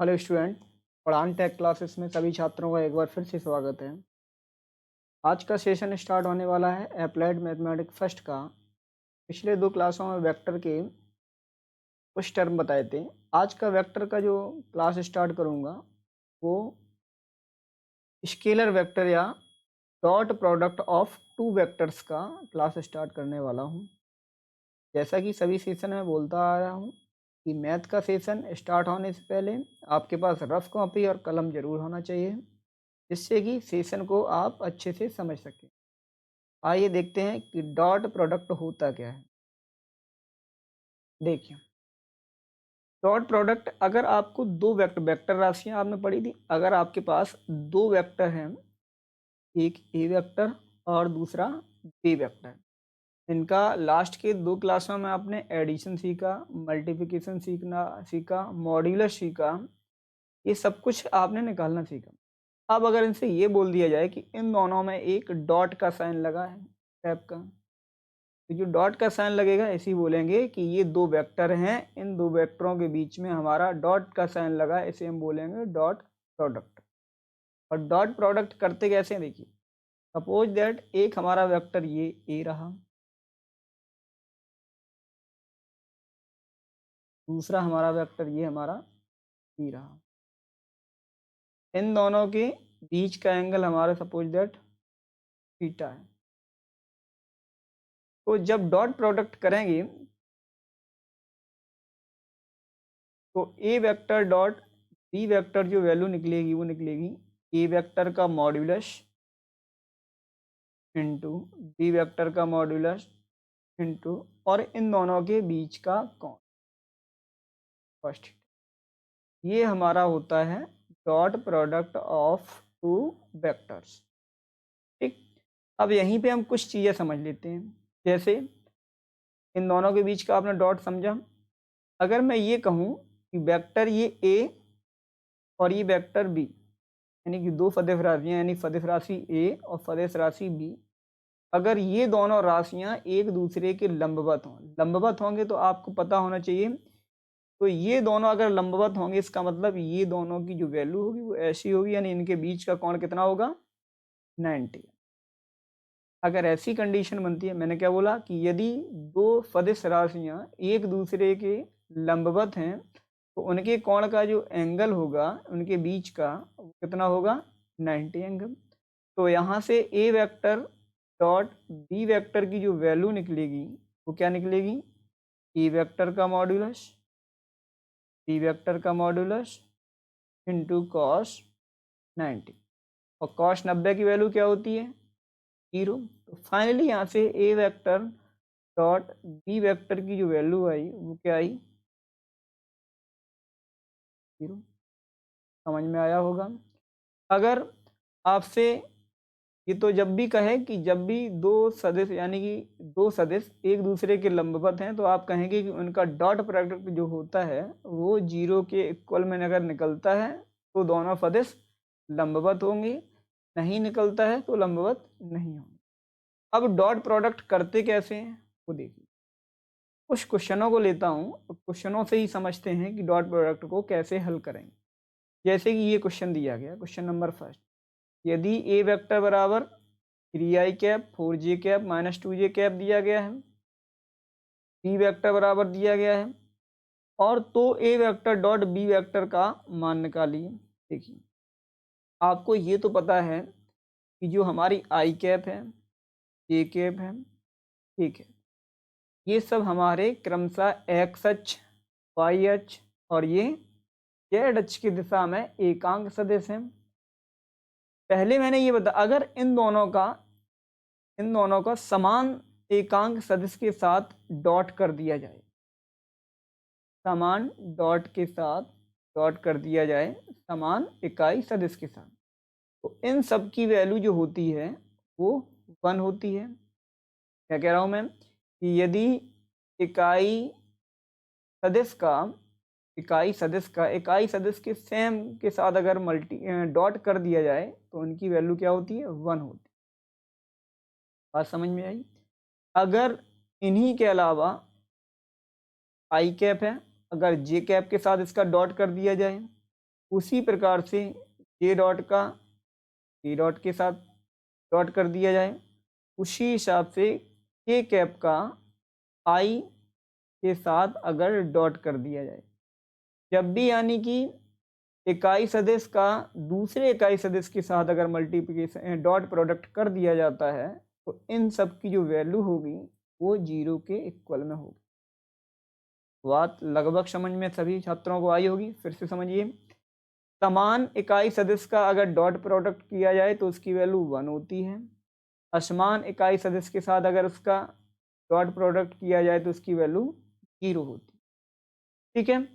Hello student. पढ़ान take classes में सभी छात्रों का एक बार फिर से स्वागत है। आज का सेशन स्टार्ट होने वाला है अप्लाइड मैथमेटिक्स फर्स्ट का। पिछले दो क्लासों में वेक्टर के कुछ टर्म बताए थे। आज का वेक्टर का जो क्लास स्टार्ट करूंगा वो स्केलर वेक्टर या dot product of two vectors का क्लास स्टार्ट करने वाला हूं। जैसा कि सभी सेशन में बोलता आ रहा हूं कि मैथ का सेशन स्टार्ट होने से पहले आपके पास रफ कॉपी और कलम जरूर होना चाहिए, जिससे कि सेशन को आप अच्छे से समझ सकें। आइए देखते हैं कि डॉट प्रोडक्ट होता क्या है। देखिए, डॉट प्रोडक्ट अगर आपको दो वेक्टर राशियां आपने पढ़ी थी, अगर आपके पास दो वेक्टर हैं, एक ए वेक्टर और दूसरा बी वेक्टर, इनका लास्ट के दो क्लासों में आपने एडिशन सीखा, मल्टीप्लिकेशन सीखा, मॉड्यूलस सीखा, ये सब कुछ आपने निकालना सीखा। अब अगर इनसे ये बोल दिया जाए कि इन दोनों में एक डॉट का साइन लगा है टैप का, तो जो डॉट का साइन लगेगा ऐसे ही बोलेंगे कि ये दो वेक्टर हैं, इन दो वेक्टरों के बीच में हमारा डॉट का साइन लगा है, इसे हम बोलेंगे डॉट प्रोडक्ट। और डॉट प्रोडक्ट करते कैसे हैं, देखिए। सपोज दैट एक हमारा वेक्टर ये ए रहा, दूसरा हमारा वेक्टर ये हमारा बी रहा। इन दोनों के बीच का एंगल हमारा सपोज दैट थीटा है। तो जब डॉट प्रोडक्ट करेंगे तो ए वेक्टर डॉट बी वेक्टर जो वैल्यू निकलेगी वो निकलेगी ए वेक्टर का मॉड्यूलस इंटू बी वेक्टर का मॉड्यूलस इंटू और इन दोनों के बीच का कोण फर्स्ट। ये हमारा होता है dot product of two vectors. ठीक, अब यहीं पे हम कुछ चीज़ें समझ लेते हैं। जैसे इन दोनों के बीच का आपने डॉट समझा। अगर मैं ये कहूँ कि वेक्टर ये ए और ये वेक्टर बी, यानी कि दो फदिश राशियाँ, यानी फदिश राशि ए और फदिश राशि बी, अगर ये दोनों राशियाँ एक दूसरे के लंबवत हों, लंबवत होंगे तो आपको पता होना चाहिए, तो ये दोनों अगर लंबवत होंगे इसका मतलब ये दोनों की जो वैल्यू होगी वो ऐसी होगी, यानी इनके बीच का कोण कितना होगा, 90। अगर ऐसी कंडीशन बनती है, मैंने क्या बोला कि यदि दो सदिश राशियां एक दूसरे के लंबवत हैं तो उनके कोण का जो एंगल होगा उनके बीच का वो कितना होगा, 90 एंगल। तो यहाँ से ए वेक्टर डॉट बी वेक्टर की जो वैल्यू निकलेगी वो क्या निकलेगी, ए वेक्टर का मॉड्यूलस बी वेक्टर का मॉड्यूलस इंटू कॉस 90। और कॉस 90 की वैल्यू क्या होती है, 0। तो फाइनली यहाँ से ए वेक्टर डॉट बी वेक्टर की जो वैल्यू आई वो क्या आई, 0। समझ में आया होगा। अगर आपसे ये तो जब भी कहे कि जब भी दो सदिश यानी कि दो सदिश एक दूसरे के लंबवत हैं तो आप कहेंगे कि उनका डॉट प्रोडक्ट जो होता है वो 0 के इक्वल में अगर निकलता है तो दोनों सदिश लंबवत होंगे, नहीं निकलता है तो लंबवत नहीं होंगे। अब डॉट प्रोडक्ट करते कैसे हैं वो देखिए। कुछ क्वेश्चनों को लेता हूँ, क्वेश्चनों से ही समझते हैं कि डॉट प्रोडक्ट को कैसे हल करेंगे। जैसे कि ये क्वेश्चन दिया गया, क्वेश्चन नंबर फर्स्ट, यदि ए वेक्टर बराबर 3i cap 4j cap -2j cap दिया गया है, बी वेक्टर बराबर दिया गया है, और तो ए वेक्टर डॉट बी वेक्टर का मान निकालिए। देखिए, आपको ये तो पता है कि जो हमारी आई कैप है, ए कैप है, ठीक है, ये सब हमारे क्रमशः एक्स अक्ष, वाई अक्ष और ये जेड अक्ष की दिशा में एकांक सदिश हैं। पहले मैंने ये बताया, अगर इन दोनों का समान एकांक सदिश के साथ डॉट कर दिया जाए, समान डॉट के साथ डॉट कर दिया जाए समान इकाई सदिश के साथ, तो इन सब की वैल्यू जो होती है वो 1 होती है। क्या कह रहा हूँ मैं, कि यदि इकाई सदिश का इकाई सदिश के सेम के साथ अगर डॉट कर दिया जाए तो उनकी वैल्यू क्या होती है, 1 होती है। बात समझ में आई। अगर इन्हीं के अलावा आई कैप है, अगर जे कैप के साथ इसका डॉट कर दिया जाए उसी प्रकार से जे डॉट का के डॉट के साथ डॉट कर दिया जाए, उसी हिसाब से के कैप का आई के साथ अगर डॉट कर दिया जाए, जब भी यानी कि इकाई सदिश का दूसरे इकाई सदिश के साथ अगर मल्टीप्लिकेशन डॉट प्रोडक्ट कर दिया जाता है तो इन सब की जो वैल्यू होगी वो 0 के इक्वल में होगी। बात लगभग समझ में सभी छात्रों को आई होगी। फिर से समझिए, समान इकाई सदिश का अगर डॉट प्रोडक्ट किया जाए तो उसकी वैल्यू 1 होती है। असमान इकाई सदिश के साथ अगर उसका डॉट प्रोडक्ट किया जाए तो उसकी वैल्यू 0 होती है। ठीक है,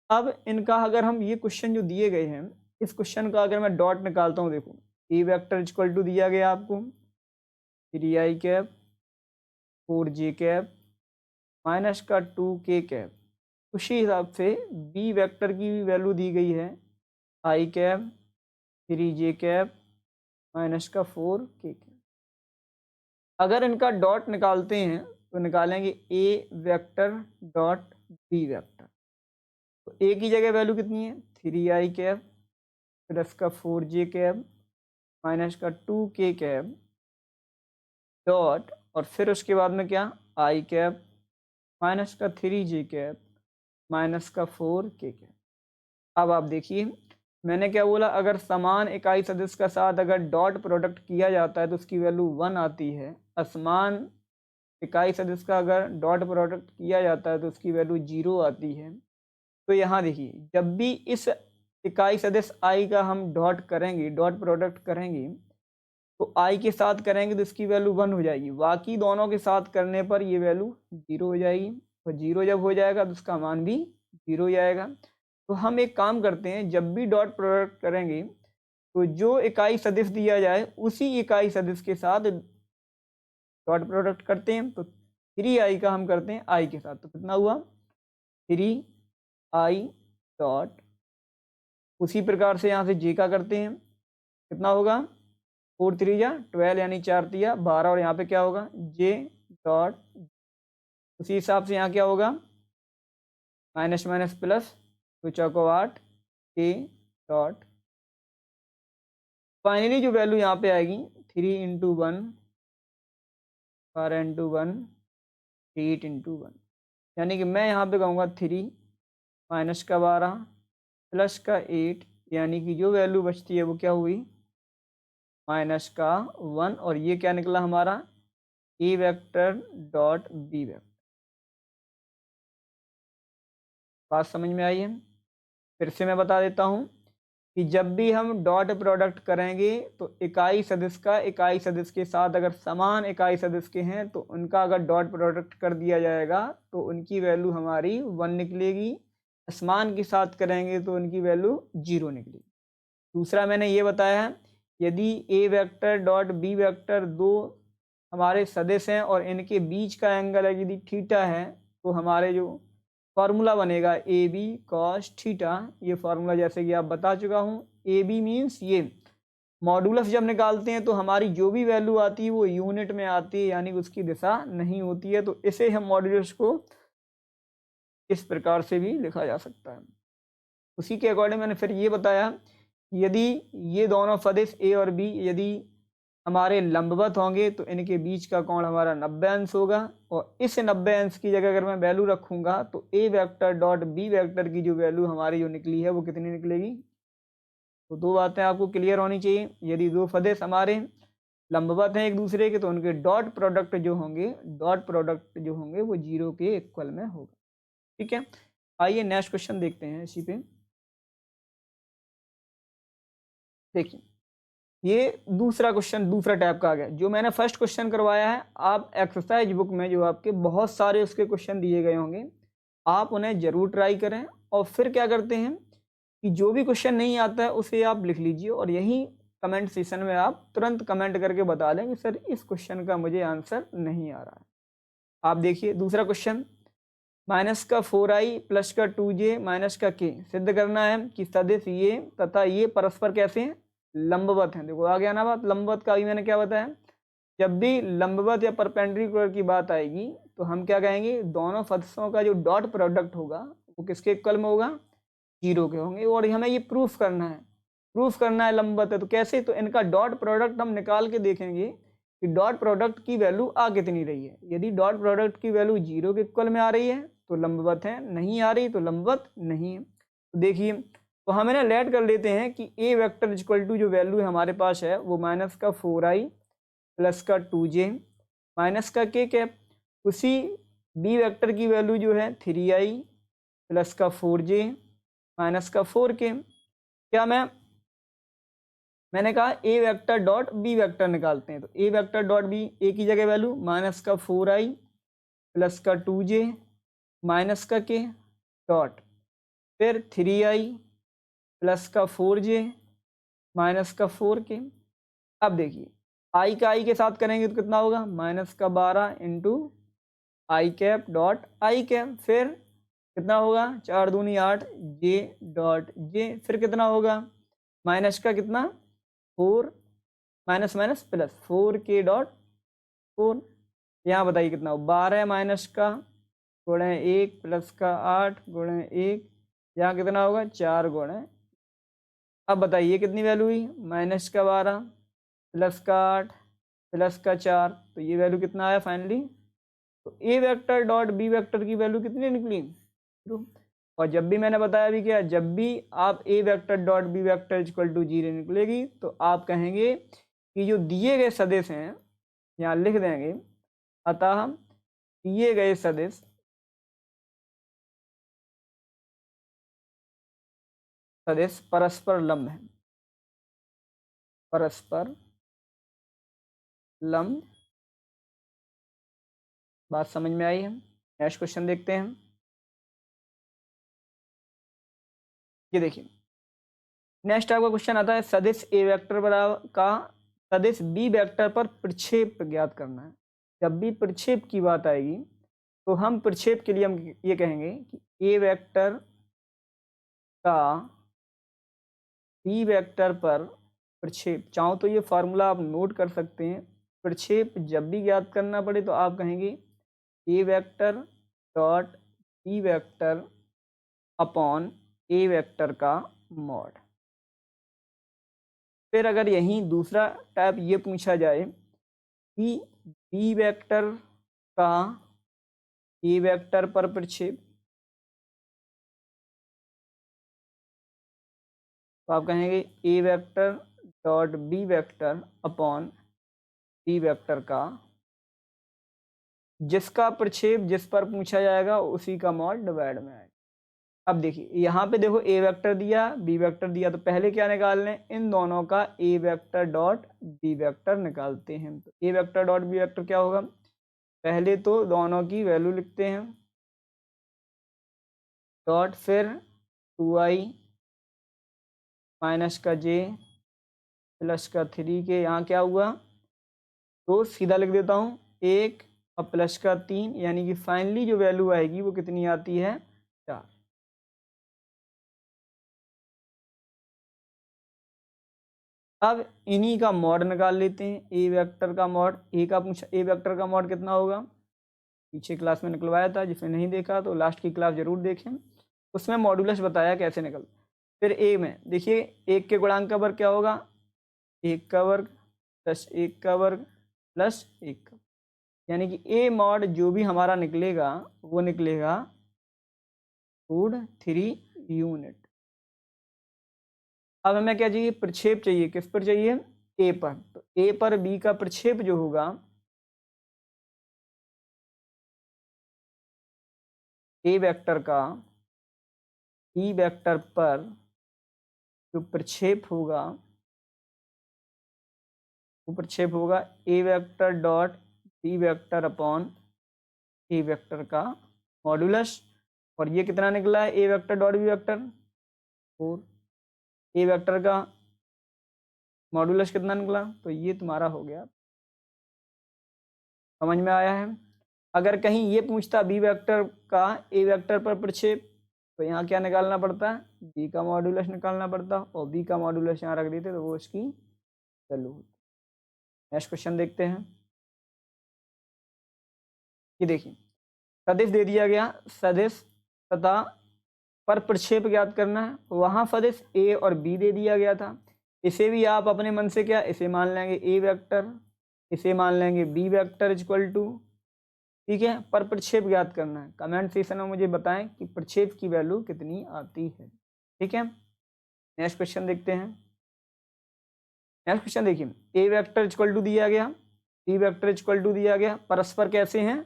अब इनका अगर हम ये क्वेश्चन जो दिए गए हैं, इस क्वेश्चन का अगर मैं डॉट निकालता हूँ, देखो ए वेक्टर इक्वल टू दिया गया आपको 3i cap 4j cap minus का 2k कैप, उसी हिसाब से बी वेक्टर की भी वैल्यू दी गई है i cap 3j cap minus का 4k कैप। अगर इनका डॉट निकालते हैं तो निकालेंगे ए वेक्टर डॉट बी वेक्टर, तो ए की जगह वैल्यू कितनी है 3i कैप प्लस का 4j कैप माइनस का 2k कैप डॉट, और फिर उसके बाद में क्या i कैप माइनस का 3j कैप माइनस का 4k कैप। अब आप देखिए मैंने क्या बोला, अगर समान इकाई सदिश का साथ अगर डॉट प्रोडक्ट किया जाता है तो उसकी वैल्यू 1 आती है। असमान इकाई सदिश का अगर डॉट प्रोडक्ट किया जाता है तो उसकी वैल्यू 0 आती है। तो यहाँ देखिए, जब भी इस इकाई सदिश i का हम डॉट करेंगे, डॉट प्रोडक्ट करेंगे, तो i के साथ करेंगे तो इसकी वैल्यू 1 हो जाएगी, बाकी दोनों के साथ करने पर ये वैल्यू 0 हो जाएगी। और 0 जब हो जाएगा तो उसका मान भी 0 हो जाएगा। तो हम एक काम करते हैं, जब भी डॉट प्रोडक्ट करेंगे तो जो इकाई सदिश दिया जाए उसी इकाई सदिश के साथ डॉट प्रोडक्ट करते हैं। तो 3i का हम करते हैं i के साथ, तो कितना हुआ 3i डॉट, उसी प्रकार से यहाँ से j का करते हैं, कितना होगा 4 3 जा 12 यानी 4 तिया 12, और यहाँ पे क्या होगा j डॉट, उसी हिसाब से यहाँ क्या होगा माइनस माइनस प्लस, तो चौको 8 k डॉट। फाइनली जो वैल्यू यहाँ पे आएगी 3 इंटू 1 4 इंटू 1 8 इंटू 1, यानी कि मैं यहाँ पे कहूँगा 3 माइनस का 12 प्लस का 8, यानी कि जो वैल्यू बचती है वो क्या हुई माइनस का 1, और ये क्या निकला हमारा ए वेक्टर डॉट बी वेक्टर। बात समझ में आई है? फिर से मैं बता देता हूँ कि जब भी हम डॉट प्रोडक्ट करेंगे तो इकाई सदिश का इकाई सदिश के साथ अगर समान इकाई सदिश के हैं तो उनका अगर डॉट प्रोडक्ट कर दिया जाएगा तो उनकी वैल्यू हमारी 1 निकलेगी। असमान के साथ करेंगे तो उनकी वैल्यू 0 निकलेगी। दूसरा मैंने ये बताया है, यदि ए वेक्टर डॉट बी वेक्टर दो हमारे सदिश हैं और इनके बीच का एंगल यदि थीटा है तो हमारे जो फार्मूला बनेगा ए बी कॉस थीटा, ये फार्मूला जैसे कि आप बता चुका हूँ। ए बी मीन्स ये मॉडुलस जब निकालते हैं तो हमारी जो भी वैल्यू आती है वो यूनिट में आती है, यानी उसकी दिशा नहीं होती है, तो इसे हम मॉडुलस को इस प्रकार से भी लिखा जा सकता है। उसी के अकॉर्डिंग मैंने फिर ये बताया, यदि ये दोनों सदिश ए और बी यदि हमारे लंबवत होंगे तो इनके बीच का कोण हमारा 90 अंश होगा, और इस 90 अंश की जगह अगर मैं वैल्यू रखूंगा तो ए वेक्टर डॉट बी वेक्टर की जो वैल्यू हमारी जो निकली है वो कितनी निकलेगी। तो दो बातें आपको क्लियर होनी चाहिए, यदि दो सदिश हमारे लंबवत हैं एक दूसरे के तो उनके डॉट प्रोडक्ट जो होंगे वो 0 के इक्वल में होगा। ठीक है, आइए नेक्स्ट क्वेश्चन देखते हैं इसी पे। देखिए ये दूसरा क्वेश्चन दूसरा टाइप का आ गया। जो मैंने फर्स्ट क्वेश्चन करवाया है, आप एक्सरसाइज बुक में जो आपके बहुत सारे उसके क्वेश्चन दिए गए होंगे, आप उन्हें जरूर ट्राई करें, और फिर क्या करते हैं कि जो भी क्वेश्चन नहीं आता है उसे आप लिख लीजिए और यही कमेंट सेशन में आप तुरंत कमेंट करके बता दें कि सर इस क्वेश्चन का मुझे आंसर नहीं आ रहा है। आप देखिए दूसरा क्वेश्चन, माइनस का 4i प्लस का 2j माइनस का k सिद्ध करना है कि सदिश ये तथा ये परस्पर कैसे हैं लंबवत हैं। देखो आ गया ना बात, लंबवत का भी मैंने क्या बताया, जब भी लंबवत या परपेंडिकुलर की बात आएगी तो हम क्या कहेंगे, दोनों सदिशों का जो डॉट प्रोडक्ट होगा वो किसके इक्वल में होगा जीरो के होंगे और हमें ये प्रूफ करना है, लंबवत है। तो कैसे, तो इनका डॉट प्रोडक्ट हम निकाल के देखेंगे कि डॉट प्रोडक्ट की वैल्यू आ कितनी रही है। यदि डॉट प्रोडक्ट की वैल्यू जीरो के इक्वल में आ रही है तो लंबवत है, नहीं आ रही तो लंबवत नहीं है। तो देखिए, तो हम ना लेट कर लेते हैं कि ए वेक्टर इक्वल टू जो वैल्यू हमारे पास है वो माइनस का 4i प्लस का 2j माइनस का k कैप, उसी बी वेक्टर की वैल्यू जो है 3i प्लस का 4j माइनस का 4k। क्या मैंने कहा ए वेक्टर डॉट बी वेक्टर निकालते हैं। तो ए वेक्टर डॉट बी, ए की जगह वैल्यू माइनस का 4i प्लस का 2j माइनस का k डॉट फिर 3i प्लस का 4j माइनस का 4k। अब देखिए, आई का आई के साथ करेंगे तो कितना होगा, माइनस का 12 into I cap dot I cap, फिर कितना होगा 4 दूनी 8 जे डॉट जे, फिर कितना होगा माइनस का कितना 4 minus minus plus 4k dot 4। यहाँ बताइए कितना हो, 12 माइनस का गुणे 1 प्लस का 8 गुणे 1, यहाँ कितना होगा 4 गुणे। अब बताइए कितनी वैल्यू हुई, माइनस का 12 प्लस का 8 प्लस का 4, तो ये वैल्यू कितना आया फाइनली। तो ए वेक्टर डॉट बी वेक्टर की वैल्यू कितनी निकली, 0। और जब भी मैंने बताया भी क्या, जब भी आप A vector dot B vector equal to 0 निकलेगी तो आप कहेंगे कि जो दिए गए सदिश हैं, यहाँ लिख देंगे, अतः दिए गए सदिश परस्पर लंब है, परस्पर लंब। बात समझ में आई है। नेक्स्ट क्वेश्चन देखते हैं। ये देखिए, नेक्स्ट आपका क्वेश्चन आता है, सदिश ए वेक्टर बराबर का सदिश बी वेक्टर पर प्रक्षेप ज्ञात करना है। जब भी प्रक्षेप की बात आएगी तो हम प्रक्षेप के लिए हम ये कहेंगे कि ए वेक्टर का बी वेक्टर पर प्रक्षेप, चाहो तो ये फार्मूला आप नोट कर सकते हैं। प्रक्षेप जब भी ज्ञात करना पड़े तो आप कहेंगे A vector dot B vector upon A vector का मॉड। फिर अगर यहीं दूसरा टाइप ये पूछा जाए कि बी वेक्टर का ए वेक्टर पर प्रक्षेप, तो आप कहेंगे A vector dot B vector upon B vector का, जिसका प्रक्षेप जिस पर पूछा जाएगा उसी का मॉड डिवाइड में आएगा। अब देखिए, यहाँ पे देखो ए वेक्टर दिया बी वेक्टर दिया, तो पहले क्या निकाल लें, इन दोनों का ए वेक्टर डॉट बी वेक्टर निकालते हैं। तो ए वेक्टर डॉट बी वेक्टर क्या होगा, पहले तो दोनों की वैल्यू लिखते हैं, डॉट फिर 2i माइनस का j प्लस का 3k, यहाँ क्या हुआ, तो सीधा लिख देता हूँ 1 और प्लस का 3, यानी कि फाइनली जो वैल्यू आएगी वो कितनी आती है, 4। अब इन्हीं का मॉड निकाल लेते हैं, ए वेक्टर का मॉड, ए का पूछा, ए वेक्टर का मॉड कितना होगा, पीछे क्लास में निकलवाया था, जिसने नहीं देखा तो लास्ट की क्लास जरूर देखें, उसमें मॉडुलस बताया कैसे निकल। फिर ए में देखिए, 1 के गुणांक का वर्ग क्या होगा, 1 का वर्ग प्लस 1 का वर्ग प्लस 1 का, यानी कि ए मॉड जो भी हमारा निकलेगा वो निकलेगा रूट 3 यूनिट। अब हमें क्या चाहिए, प्रक्षेप चाहिए, किस पर चाहिए, ए पर। तो ए पर बी का प्रक्षेप जो होगा, ए वेक्टर का बी वेक्टर पर जो प्रक्षेप होगा वो प्रक्षेप होगा A vector dot B vector upon A vector का मॉडुलस। और ये कितना निकला है, A vector dot B vector 4, A vector का मॉडुलस कितना निकला, तो ये तुम्हारा हो गया। समझ में आया है। अगर कहीं ये पूछता बी वेक्टर का ए वेक्टर पर प्रक्षेप, तो यहाँ क्या निकालना पड़ता है, बी का मॉडुलस निकालना पड़ता, और बी का मॉडुलस यहाँ रख देते तो वो इसकी वैल्यू होती। नेक्स्ट क्वेश्चन देखते हैं। ये देखिए, सदिश दे दिया गया, सदिश तथा पर प्रक्षेप ज्ञात करना है। वहाँ सदिश ए और बी दे दिया गया था, इसे भी आप अपने मन से क्या इसे मान लेंगे ए वेक्टर, इसे मान लेंगे बी वेक्टर इक्वल टू, ठीक है। पर प्रक्षेप ज्ञात करना है। कमेंट सेक्शन में मुझे बताएं कि प्रक्षेप की वैल्यू कितनी आती है, ठीक है। नेक्स्ट क्वेश्चन देखते हैं। नेक्स्ट क्वेश्चन देखिए, ए वेक्टर इक्वल टू दिया गया, बी वेक्टर इक्वल टू दिया गया, परस्पर कैसे हैं,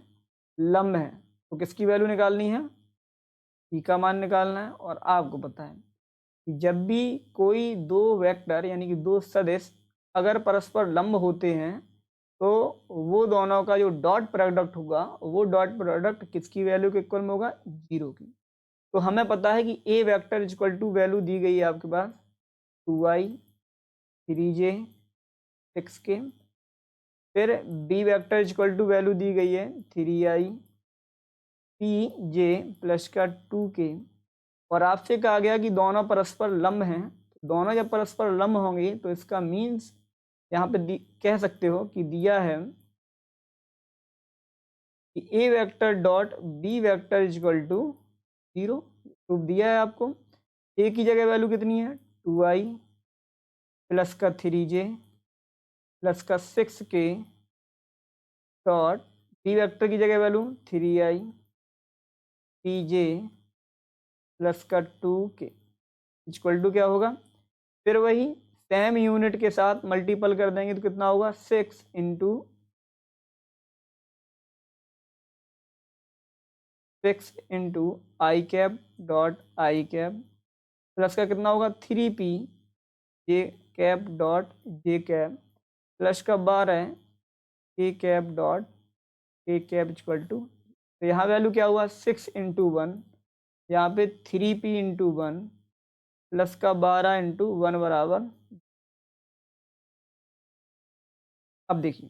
लंब है, तो किसकी वैल्यू निकालनी है, ई का मान निकालना है। और आपको पता है कि जब भी कोई दो वेक्टर यानी कि दो सदिश अगर परस्पर लंब होते हैं तो वो दोनों का जो डॉट प्रोडक्ट होगा वो डॉट प्रोडक्ट किसकी वैल्यू के इक्वल में होगा, 0 की। तो हमें पता है कि A vector equal to value दी गई है आपके पास 2i 3j 6k, फिर B vector equal to value दी गई है 3i pj प्लस का 2k, और आपसे कहा गया कि दोनों परस्पर लंब हैं। दोनों जब परस्पर लंब होंगे तो इसका मीन्स यहाँ पे कह सकते हो कि दिया है कि A vector dot B vector equal to 0, तो दिया है आपको। ए की जगह वैल्यू कितनी है 2i प्लस का 3j प्लस का 6k डॉट बी वेक्टर की जगह वैल्यू 3i pj प्लस का 2k इक्वल टू क्या होगा, फिर वही सेम यूनिट के साथ मल्टीपल कर देंगे तो कितना होगा 6 into 6 into I cap dot I cap plus का कितना होगा 3p J cap dot J cap plus का 12 K cap dot K cap equal to, तो यहाँ वैल्यू क्या हुआ 6 इंटू 1, यहाँ पे 3p इंटू 1 प्लस का 12 इंटू 1 बराबर। अब देखिए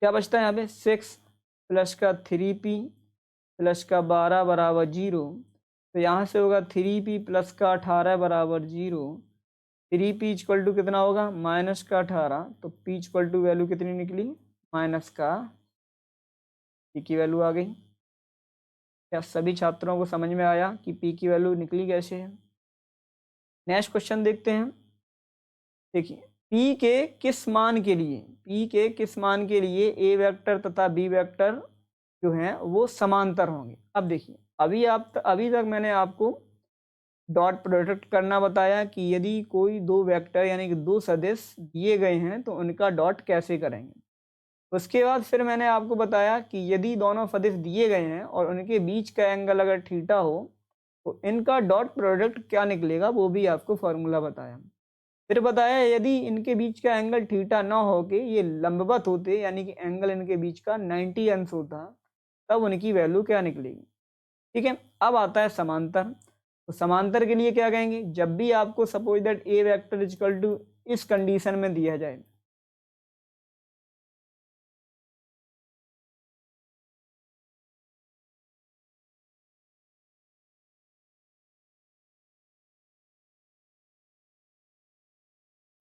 क्या बचता है यहाँ पे 6 प्लस का 3p प्लस का 12 बराबर 0, तो यहाँ से होगा 3p प्लस का 18 बराबर 0, 3p इक्वल टू कितना होगा माइनस का 18, तो p इक्वल टू वैल्यू कितनी निकली माइनस का p की वैल्यू आ गई। क्या सभी छात्रों को समझ में आया कि p की वैल्यू निकली कैसे है। नेक्स्ट क्वेश्चन देखते हैं। देखिए p के किस मान के लिए, p के किस मान के लिए a वेक्टर तथा b वेक्टर जो हैं वो समांतर होंगे। अब देखिए अभी तक मैंने आपको डॉट प्रोडक्ट करना बताया कि यदि कोई दो वेक्टर यानी कि दो सदिश दिए गए हैं तो उनका डॉट कैसे करेंगे। उसके बाद फिर मैंने आपको बताया कि यदि दोनों सदिश दिए गए हैं और उनके बीच का एंगल अगर थीटा हो तो इनका डॉट प्रोडक्ट क्या निकलेगा, वो भी आपको फॉर्मूला बताया। फिर बताया यदि इनके बीच का एंगल थीटा ना हो के ये लंबवत होते यानी कि एंगल इनके बीच का 90 अंश होता तब उनकी वैल्यू क्या निकलेगी, ठीक है। अब आता है समांतर। तो समांतर के लिए क्या कहेंगे, जब भी आपको suppose that A vector equal to इस कंडीशन में दिया जाए,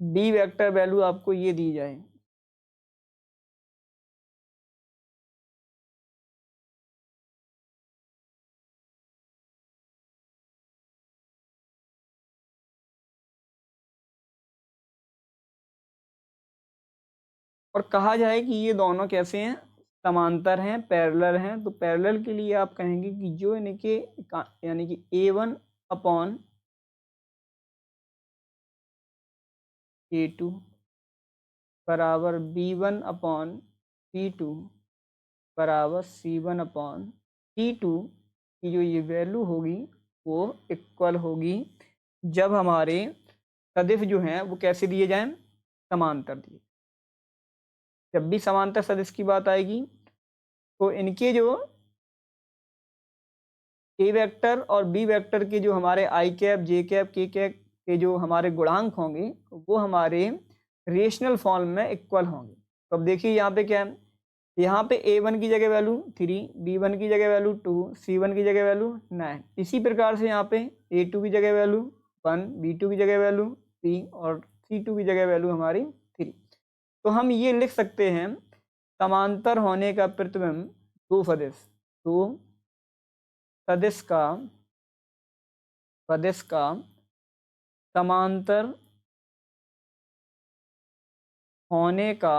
बी वेक्टर वैल्यू आपको ये दी जाए, और कहा जाए कि ये दोनों कैसे हैं समांतर हैं पैरेलल हैं, तो पैरेलल के लिए आप कहेंगे कि जो इनके यानी कि a1 अपॉन a2 बराबर b1 अपॉन b2 बराबर c1 अपॉन c2 की जो ये वैल्यू होगी वो इक्वल होगी जब हमारे सदिश जो हैं वो कैसे दिए जाएं समांतर दिए। जब भी समांतर सदिश की बात आएगी तो इनके जो ए वेक्टर और बी वेक्टर के जो हमारे आई कैप जे कैप के कैप के जो हमारे गुणांक होंगे वो हमारे रेशनल फॉर्म में इक्वल होंगे। तो अब देखिए यहाँ पे क्या है, यहाँ पे a1 की जगह वैल्यू 3, b1 की जगह वैल्यू 2, c1 की जगह वैल्यू 9। इसी प्रकार से यहाँ पे a2 की जगह वैल्यू 1, b2 की जगह वैल्यू 3 और c2 की जगह वैल्यू हमारी 3। तो हम ये लिख सकते हैं समांतर होने का प्रतिबिंब दो सदिश का सदिश का समांतर होने का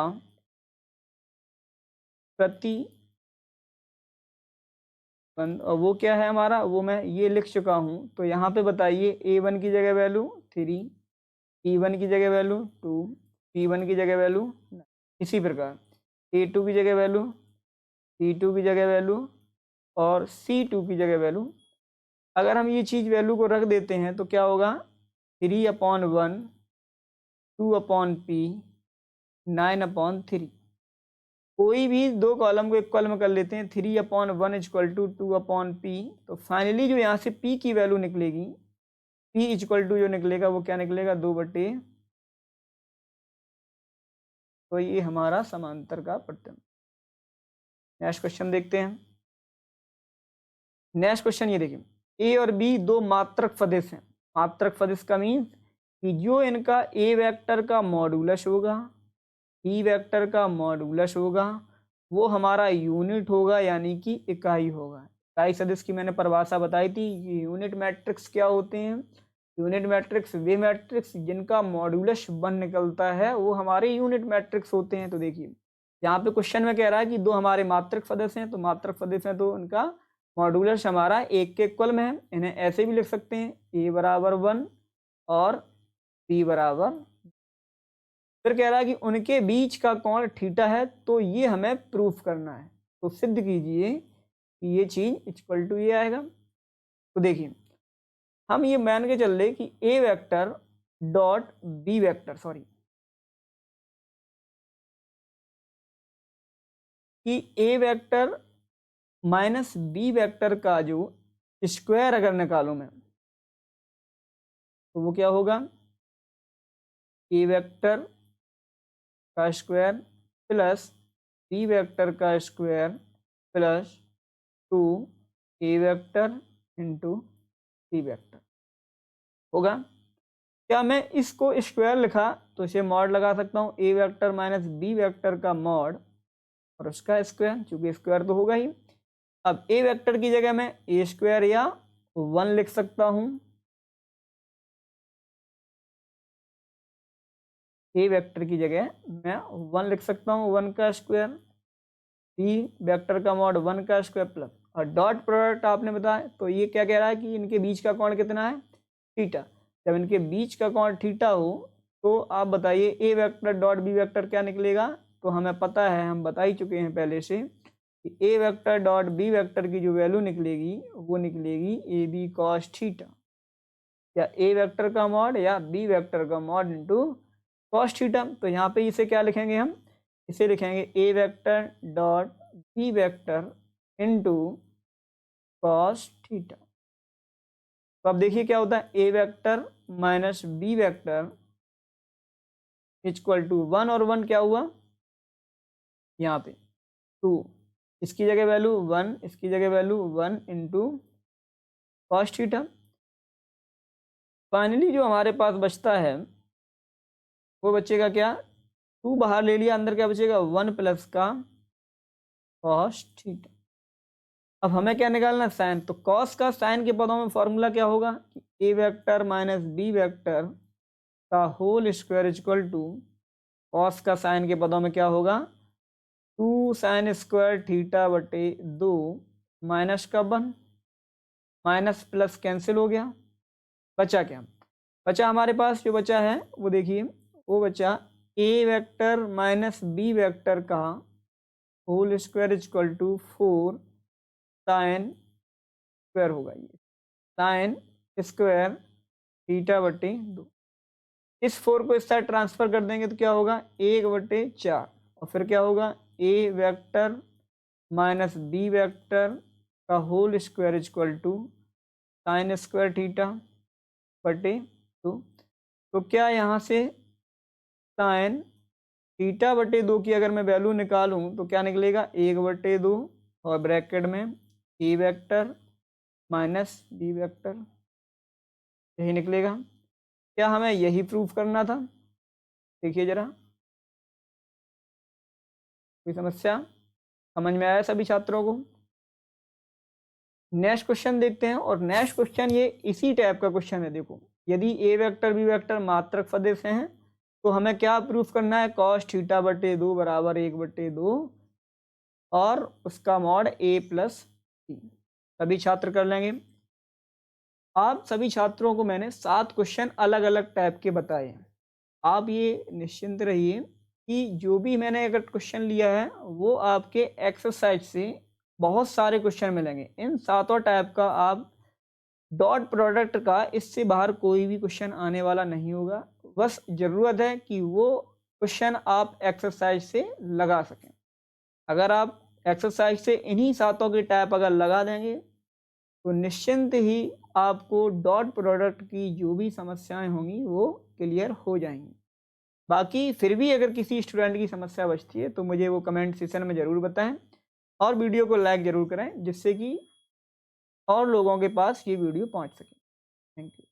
प्रति वो क्या है हमारा, वो मैं ये लिख चुका हूँ। तो यहाँ पे बताइए A1 की जगह वैल्यू 3, E1 की जगह वैल्यू 2, P1 की जगह वैल्यू, इसी प्रकार A2 की जगह वैल्यू, P2 की जगह वैल्यू और C2 की जगह वैल्यू। अगर हम ये चीज़ वैल्यू को रख देते हैं तो क्या होगा, 3/1, 2/P, 9/3। कोई भी दो कॉलम को इक्वल में कर लेते हैं, 3/1 इक्वल टू 2/P। तो फाइनली जो यहाँ से P की वैल्यू निकलेगी, P इक्वल टू जो निकलेगा वो क्या निकलेगा, 2/। तो ये हमारा समांतर का प्रतिबिंब। नेक्स्ट क्वेश्चन देखते हैं। नेक्स्ट क्वेश्चन ये देखिए, ए और बी दो मात्रक सदिश हैं। मात्रक सदिश का मीन्स कि जो इनका ए वेक्टर का मॉड्यूलस होगा, बी वेक्टर का मॉड्यूलस होगा, वो हमारा यूनिट होगा, यानी कि इकाई होगा। इकाई सदिश की मैंने परिभाषा बताई थी। यूनिट मैट्रिक्स क्या होते हैं, यूनिट मैट्रिक्स वे मैट्रिक्स जिनका मॉड्यूलस 1 निकलता है वो हमारे यूनिट मैट्रिक्स होते हैं। तो देखिए यहाँ पे क्वेश्चन में कह रहा है कि दो हमारे मात्रक सदिश हैं, तो मात्रक सदिश हैं तो उनका मॉड्यूलस हमारा 1 के इक्वल में है। इन्हें ऐसे भी लिख सकते हैं, a बराबर 1 और b बराबर। फिर कह रहा है कि उनके बीच का कोण थीटा है, तो ये हमें प्रूफ करना है। तो सिद्ध कीजिए कि ये चीज इक्वल टू ये आएगा। तो देखिए हम ये मान के चल रहे कि A vector dot B vector, sorry, कि A vector minus B vector का जो स्क्वायर अगर निकालूं मैं, तो वो क्या होगा, ए वेक्टर का स्क्वायर प्लस बी वेक्टर का स्क्वायर प्लस 2 ए वेक्टर इंटू बी वेक्टर होगा। क्या मैं इसको स्क्वायर लिखा तो इसे मॉड लगा सकता हूँ, ए वेक्टर माइनस बी वेक्टर का मॉड और उसका स्क्वायर, चूंकि स्क्वायर तो होगा ही। अब ए वेक्टर की जगह मैं ए स्क्वायर या 1 लिख सकता हूँ, ए वेक्टर की जगह मैं 1 लिख सकता हूँ, 1 का स्क्वायर, बी वेक्टर का मॉड 1 का स्क्वायर प्लस, और डॉट प्रोडक्ट आपने बताया। तो ये क्या कह रहा है कि इनके बीच का कोण कितना है, थीटा। जब इनके बीच का कोण थीटा हो तो आप बताइए ए वेक्टर डॉट बी वेक्टर क्या निकलेगा। तो हमें पता है, हम बता ही चुके हैं पहले से कि A vector dot B vector की जो वैल्यू निकलेगी वो निकलेगी ए बी कॉस थीटा, या ए वेक्टर का मॉड या बी वेक्टर का मॉड इंटू कॉस थीटा। तो यहाँ पे इसे क्या लिखेंगे, हम इसे लिखेंगे A vector dot B vector into cos theta. तो अब देखिए क्या होता है, A vector minus B vector equal to 1 और 1 क्या हुआ, यहाँ पे 2, इसकी जगह वैल्यू 1, इसकी जगह value 1 into cos theta. Finally जो हमारे पास बचता है वो बचेगा क्या, 2 बाहर ले लिया, अंदर क्या बचेगा 1 प्लस का कॉस थीटा। अब हमें क्या निकालना है, साइन। तो कॉस का साइन के पदों में फॉर्मूला क्या होगा कि A vector minus B vector का whole square equal to cos का साइन के पदों में क्या होगा, 2 साइन स्क्वायर थीटा बटे 2 माइनस का 1, माइनस प्लस कैंसिल हो गया, बचा क्या, बचा हमारे पास जो बचा है वो देखिए, वो बचा A vector minus B vector का whole square equal to 4 sine square होगा, ये साइन स्क्वायर थीटा बटे 2। इस 4 को इस साइड ट्रांसफर कर देंगे तो क्या होगा, 1/4, और फिर क्या होगा A vector minus B vector का whole square equal to sine square theta बटे 2। तो क्या यहाँ से साइन थीटा बटे 2 की अगर मैं वैल्यू निकालूं तो क्या निकलेगा, 1/2 और ब्रैकेट में ए वेक्टर माइनस बी वेक्टर, यही निकलेगा। क्या हमें यही प्रूफ करना था, देखिए जरा, कोई समस्या समझ में आया सभी छात्रों को। नेक्स्ट क्वेश्चन देखते हैं, और नेक्स्ट क्वेश्चन ये इसी टाइप का क्वेश्चन है। देखो, यदि ए वेक्टर बी वेक्टर मात्रक सदिश हैं तो हमें क्या प्रूफ करना है, cos थीटा बटे 2 बराबर 1/2 और उसका मॉड a प्लस सी। सभी छात्र कर लेंगे। आप सभी छात्रों को मैंने 7 क्वेश्चन अलग अलग टाइप के बताए हैं। आप ये निश्चिंत रहिए कि जो भी मैंने अगर क्वेश्चन लिया है वो आपके एक्सरसाइज से बहुत सारे क्वेश्चन मिलेंगे। इन सातों टाइप का आप डॉट प्रोडक्ट का इससे बाहर कोई भी क्वेश्चन आने वाला नहीं होगा। बस ज़रूरत है कि वो क्वेश्चन आप एक्सरसाइज से लगा सकें। अगर आप एक्सरसाइज से इन्हीं सातों के टाइप अगर लगा देंगे तो निश्चिंत ही आपको डॉट प्रोडक्ट की जो भी समस्याएं होंगी वो क्लियर हो जाएंगी। बाकी फिर भी अगर किसी स्टूडेंट की समस्या बचती है तो मुझे वो कमेंट सेक्शन में ज़रूर बताएं और वीडियो को लाइक ज़रूर करें, जिससे कि और लोगों के पास ये वीडियो पहुंच सके। Thank you.